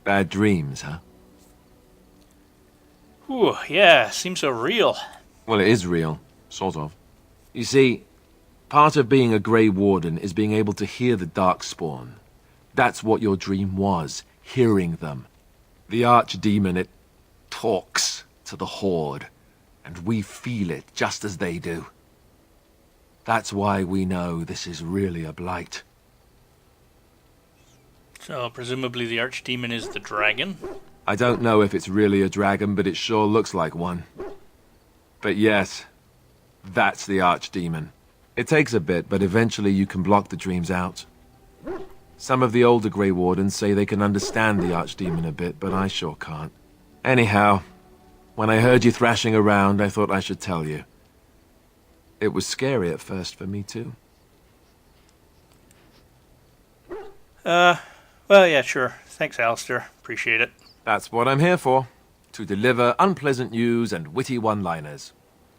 Bad dreams, huh? Ooh, yeah, seems so real. Well, it is real. Sort of. You see, part of being a Grey Warden is being able to hear the Darkspawn. That's what your dream was, hearing them. The Archdemon, it talks to the Horde, and we feel it just as they do. That's why we know this is really a blight. So, presumably the Archdemon is the dragon? I don't know if it's really a dragon, but it sure looks like one. But yes, that's the Archdemon. It takes a bit, but eventually you can block the dreams out. Some of the older Grey Wardens say they can understand the Archdemon a bit, but I sure can't. Anyhow, when I heard you thrashing around, I thought I should tell you. It was scary at first for me, too. Well, yeah, sure. Thanks, Alistair. Appreciate it. That's what I'm here for. To deliver unpleasant news and witty one-liners.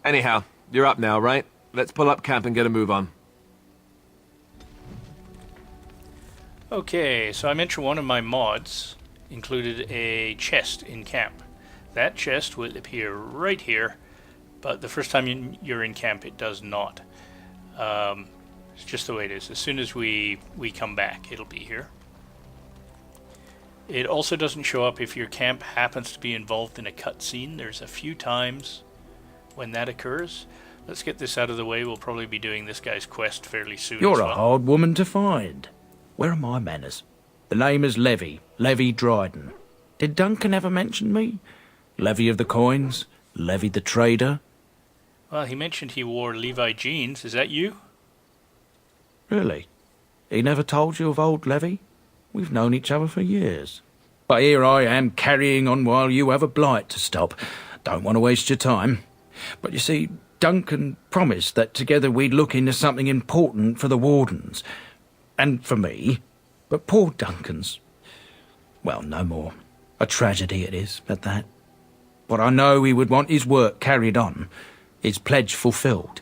Anyhow, you're up now, right? Let's pull up camp and get a move on. Okay, so I mentioned one of my mods included a chest in camp. That chest will appear right here, but the first time you're in camp it does not. It's just the way it is. As soon as we come back, it'll be here. It also doesn't show up if your camp happens to be involved in a cutscene. There's a few times when that occurs. Let's get this out of the way. We'll probably be doing this guy's quest fairly soon. You're a hard woman to find. Where are my manners? The name is Levy Dryden. Did Duncan ever mention me? Levy of the coins, Levy the trader. Well, he mentioned he wore Levi jeans. Is that you? Really? He never told you of old Levy? We've known each other for years. But here I am carrying on while you have a blight to stop. Don't want to waste your time. But you see, Duncan promised that together we'd look into something important for the Wardens. And for me. But poor Duncan's... well, no more. A tragedy it is, at that. But I know he would want his work carried on. His pledge fulfilled.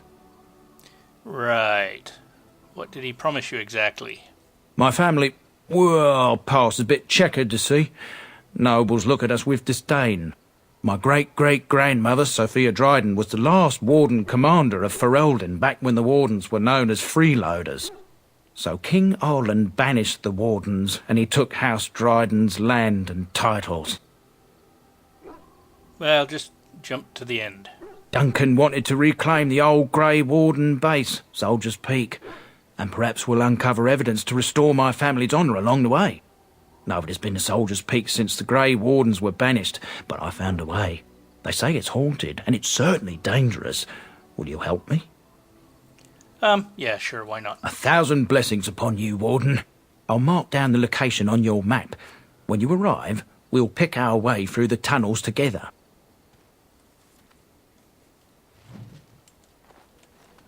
Right. What did he promise you exactly? My family... well, past a bit checkered, to see. Nobles look at us with disdain. My great-great-grandmother, Sophia Dryden, was the last Warden Commander of Ferelden back when the Wardens were known as freeloaders. So King Arland banished the Wardens, and he took House Dryden's land and titles. Well, just jump to the end. Duncan wanted to reclaim the old Grey Warden base, Soldier's Peak, and perhaps we'll uncover evidence to restore my family's honour along the way. Nobody's been to Soldier's Peak since the Grey Wardens were banished, but I found a way. They say it's haunted, and it's certainly dangerous. Will you help me? Yeah, sure, why not? 1,000 blessings upon you, Warden. I'll mark down the location on your map. When you arrive, we'll pick our way through the tunnels together.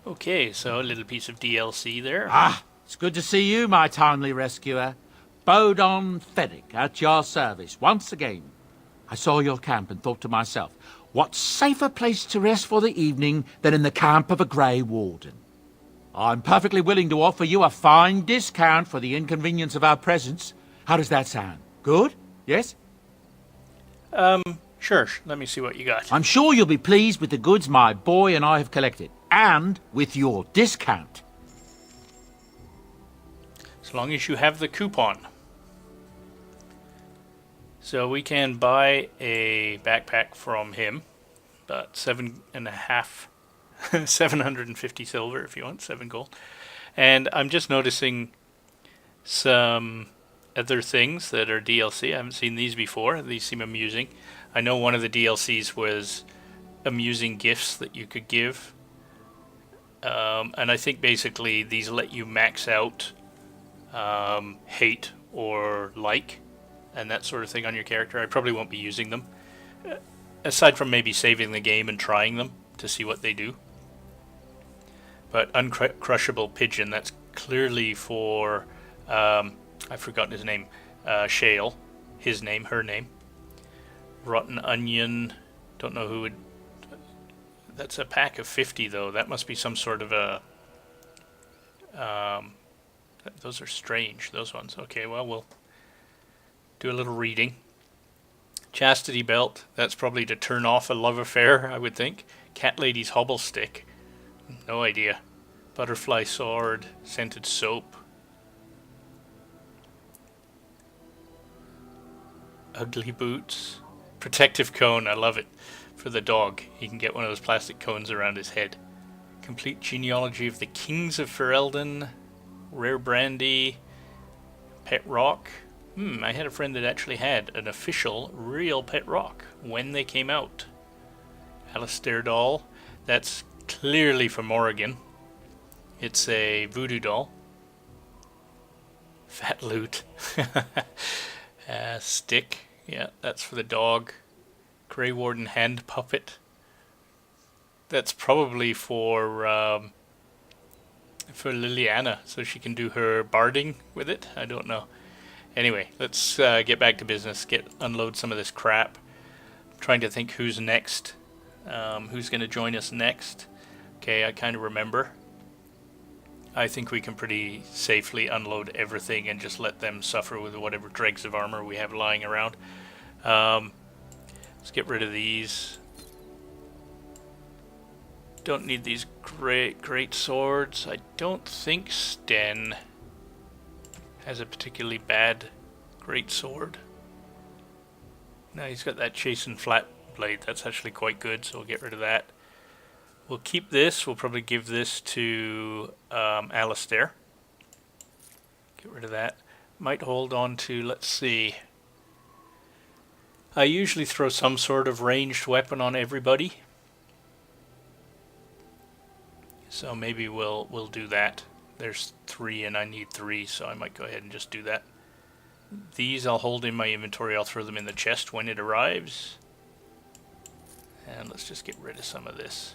Okay, so a little piece of DLC there. Ah, it's good to see you, my timely rescuer. Bodon Fennick, at your service, once again. I saw your camp and thought to myself, what safer place to rest for the evening than in the camp of a Grey Warden? I'm perfectly willing to offer you a fine discount for the inconvenience of our presence. How does that sound? Good? Yes? Sure, let me see what you got. I'm sure you'll be pleased with the goods my boy and I have collected, and with your discount. As long as you have the coupon. So we can buy a backpack from him, but 750 silver if you want, 7 gold. And I'm just noticing some other things that are DLC. I haven't seen these before. These seem amusing. I know one of the DLCs was amusing gifts that you could give. And I think basically these let you max out hate or like and that sort of thing on your character. I probably won't be using them. Aside from maybe saving the game and trying them to see what they do. But Uncrushable Pigeon, that's clearly for, I've forgotten his name, Shale. His name, her name. Rotten Onion, don't know who would... That's a pack of 50 though. That must be some sort of a... those are strange, those ones. Okay, well, we'll do a little reading. Chastity belt. That's probably to turn off a love affair, I would think. Cat lady's hobble stick. No idea. Butterfly sword. Scented soap. Ugly boots. Protective cone. I love it. For the dog. He can get one of those plastic cones around his head. Complete genealogy of the kings of Ferelden. Rare brandy. Pet rock. I had a friend that actually had an official real pet rock when they came out. Alistair doll. That's clearly from Oregon. It's a voodoo doll. Fat loot. Stick. Yeah, that's for the dog. Grey Warden hand puppet. That's probably for Liliana, so she can do her barding with it. I don't know. Anyway, let's get back to business. Unload some of this crap. I'm trying to think who's next. Who's going to join us next? Okay, I kind of remember. I think we can pretty safely unload everything and just let them suffer with whatever dregs of armor we have lying around. Let's get rid of these. Don't need these great swords. I don't think Sten has a particularly bad great sword. No, he's got that chastened flat blade. That's actually quite good, so we'll get rid of that. We'll keep this. We'll probably give this to Alistair. Get rid of that. Might hold on to, let's see. I usually throw some sort of ranged weapon on everybody. So maybe we'll do that. There's 3 and I need 3, so I might go ahead and just do that. These I'll hold in my inventory. I'll throw them in the chest when it arrives. And let's just get rid of some of this.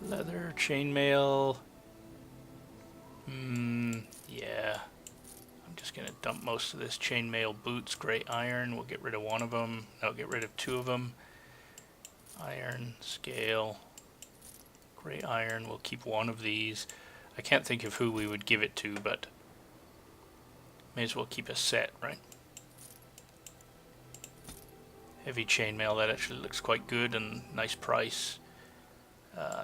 Leather, chainmail. Yeah. I'm just going to dump most of this chainmail. Boots, grey iron. We'll get rid of one of them. No, get rid of 2 of them. Iron, scale. Grey iron, we'll keep one of these. I can't think of who we would give it to, but may as well keep a set, right? Heavy chainmail, that actually looks quite good and nice price.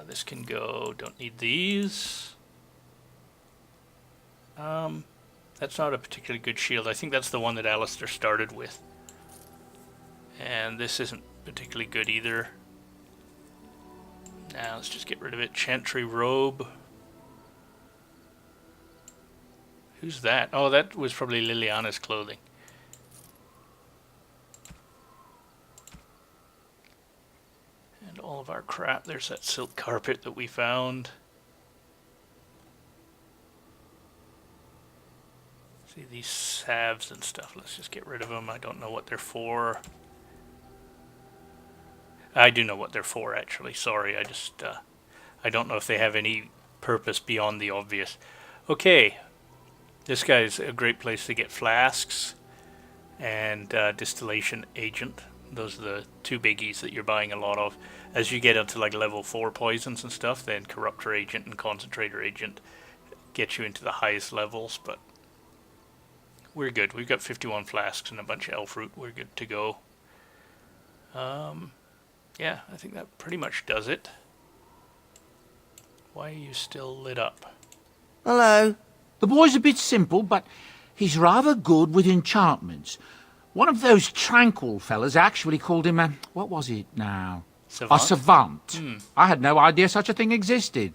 This can go, don't need these. That's not a particularly good shield. I think that's the one that Alistair started with. And this isn't particularly good either. Now let's just get rid of it. Chantry robe. Who's that? Oh, that was probably Liliana's clothing. And all of our crap. There's that silk carpet that we found. See these salves and stuff. Let's just get rid of them. I don't know what they're for. I do know what they're for, actually. Sorry, I don't know if they have any purpose beyond the obvious. Okay, this guy's a great place to get flasks and distillation agent. Those are the 2 biggies that you're buying a lot of. As you get up to like level 4 poisons and stuff, then corruptor agent and concentrator agent get you into the highest levels, but we're good. We've got 51 flasks and a bunch of elf root. We're good to go. Yeah, I think that pretty much does it. Why are you still lit up? Hello. The boy's a bit simple, but he's rather good with enchantments. One of those tranquil fellas actually called him a... what was it now? Savant? A savant. I had no idea such a thing existed.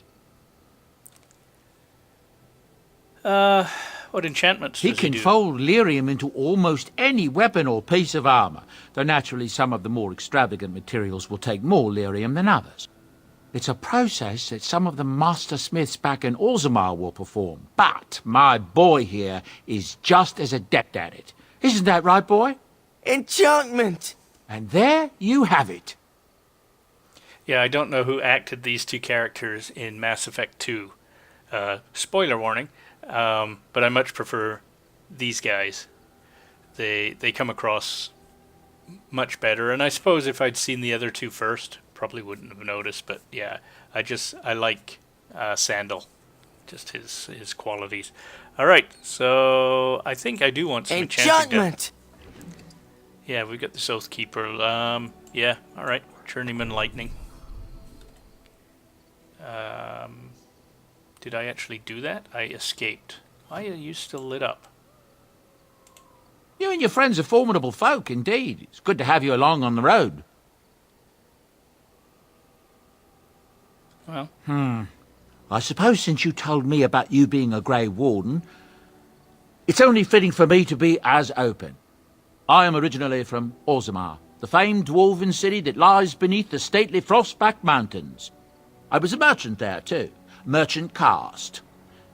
What enchantments He does can he do? fold lyrium into almost any weapon or piece of armour, though naturally some of the more extravagant materials will take more lyrium than others. It's a process that some of the master smiths back in Orzammar will perform, but my boy here is just as adept at it. Isn't that right, boy? Enchantment! And there you have it. Yeah, I don't know who acted these 2 characters in Mass Effect 2. Spoiler warning, but I much prefer these guys. They come across much better, and I suppose if I'd seen the other 2 first, probably wouldn't have noticed, but yeah, I like Sandal. just his qualities. All right, so I think I do want some enchanting. Enchantment! Yeah, we've got the South Keeper. Yeah, all right, Journeyman Lightning. Did I actually do that? I escaped. Why are you still lit up? You and your friends are formidable folk, indeed. It's good to have you along on the road. Well, I suppose since you told me about you being a Grey Warden, it's only fitting for me to be as open. I am originally from Orzammar, the famed dwarven city that lies beneath the stately Frostback Mountains. I was a merchant there, too. Merchant caste.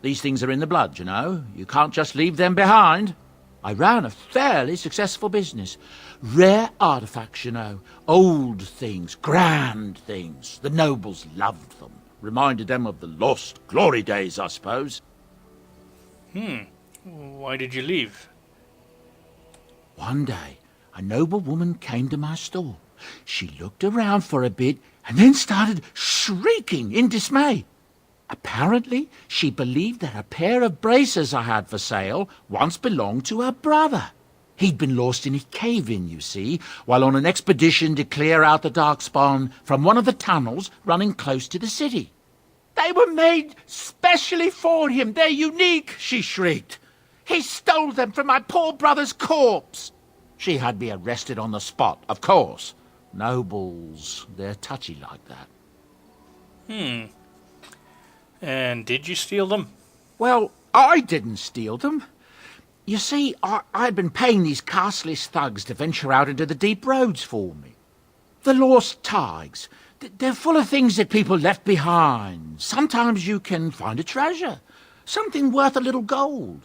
These things are in the blood, you know. You can't just leave them behind. I ran a fairly successful business. Rare artifacts, you know. Old things, grand things. The nobles loved them. Reminded them of the lost glory days, I suppose. why did you leave? One day, a noble woman came to my stall. She looked around for a bit and then started shrieking in dismay. Apparently, she believed that a pair of braces I had for sale once belonged to her brother. He'd been lost in a cave-in, you see, while on an expedition to clear out the Darkspawn from one of the tunnels running close to the city. They were made specially for him. They're unique, she shrieked. He stole them from my poor brother's corpse. She had me arrested on the spot, of course. Nobles, they're touchy like that. And did you steal them? Well, I didn't steal them. You see, I'd been paying these castless thugs to venture out into the deep roads for me. The lost tides, they're full of things that people left behind. Sometimes you can find a treasure, something worth a little gold.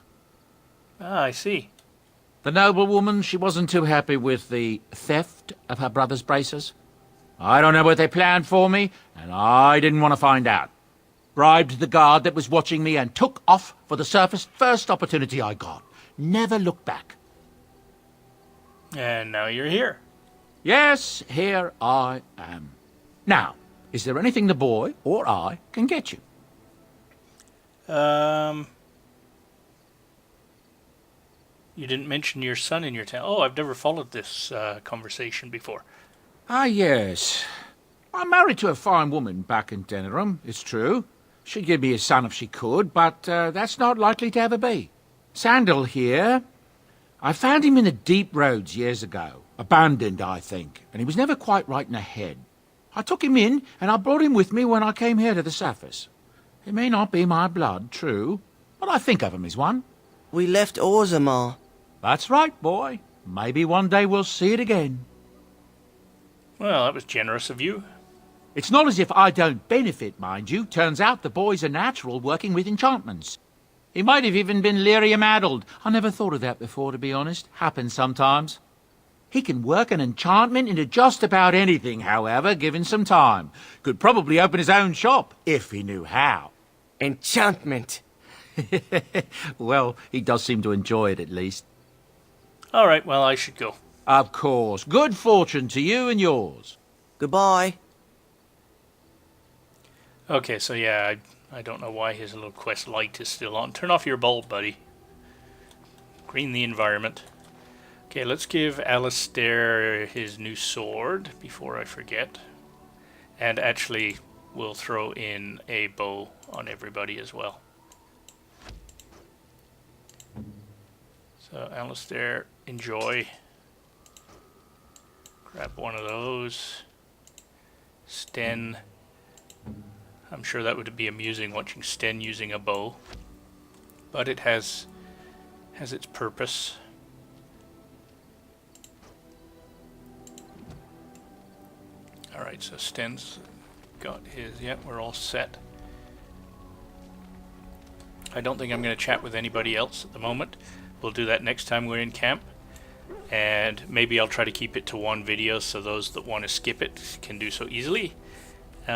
Ah, I see. The noblewoman, she wasn't too happy with the theft of her brother's braces. I don't know what they planned for me, and I didn't want to find out. Bribed the guard that was watching me and took off for the surface first opportunity I got. Never looked back. And now you're here. Yes, here I am. Now, is there anything the boy or I can get you? You didn't mention your son in your town. Oh, I've never followed this conversation before. Ah, yes. I'm married to a fine woman back in Denerim, it's true. She'd give me a son if she could, but that's not likely to ever be. Sandal here. I found him in the deep roads years ago. Abandoned, I think, and he was never quite right in the head. I took him in, and I brought him with me when I came here to the surface. He may not be my blood, true, but I think of him as one. We left Orzammar. That's right, boy. Maybe one day we'll see it again. Well, that was generous of you. It's not as if I don't benefit, mind you. Turns out the boy's a natural working with enchantments. He might have even been lyrium-addled. I never thought of that before, to be honest. Happens sometimes. He can work an enchantment into just about anything, however, given some time. Could probably open his own shop, if he knew how. Enchantment. Well, he does seem to enjoy it, at least. All right, well, I should go. Of course. Good fortune to you and yours. Goodbye. Okay, so yeah, I don't know why his little quest light is still on. Turn off your bulb, buddy. Green the environment. Okay, let's give Alistair his new sword before I forget. And actually, we'll throw in a bow on everybody as well. So, Alistair, enjoy. Grab one of those. Sten. I'm sure that would be amusing watching Sten using a bow. But it has its purpose. Alright, so Sten's got his... Yeah, we're all set. I don't think I'm going to chat with anybody else at the moment. We'll do that next time we're in camp. And maybe I'll try to keep it to one video so those that want to skip it can do so easily. But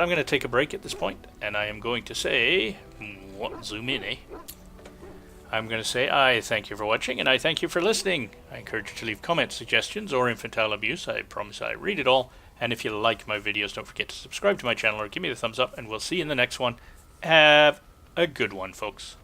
I'm going to take a break at this point, and I am going to say... zoom in, eh? I'm going to say I thank you for watching, and I thank you for listening. I encourage you to leave comments, suggestions, or infantile abuse. I promise I read it all. And if you like my videos, don't forget to subscribe to my channel or give me the thumbs up, and we'll see you in the next one. Have a good one, folks.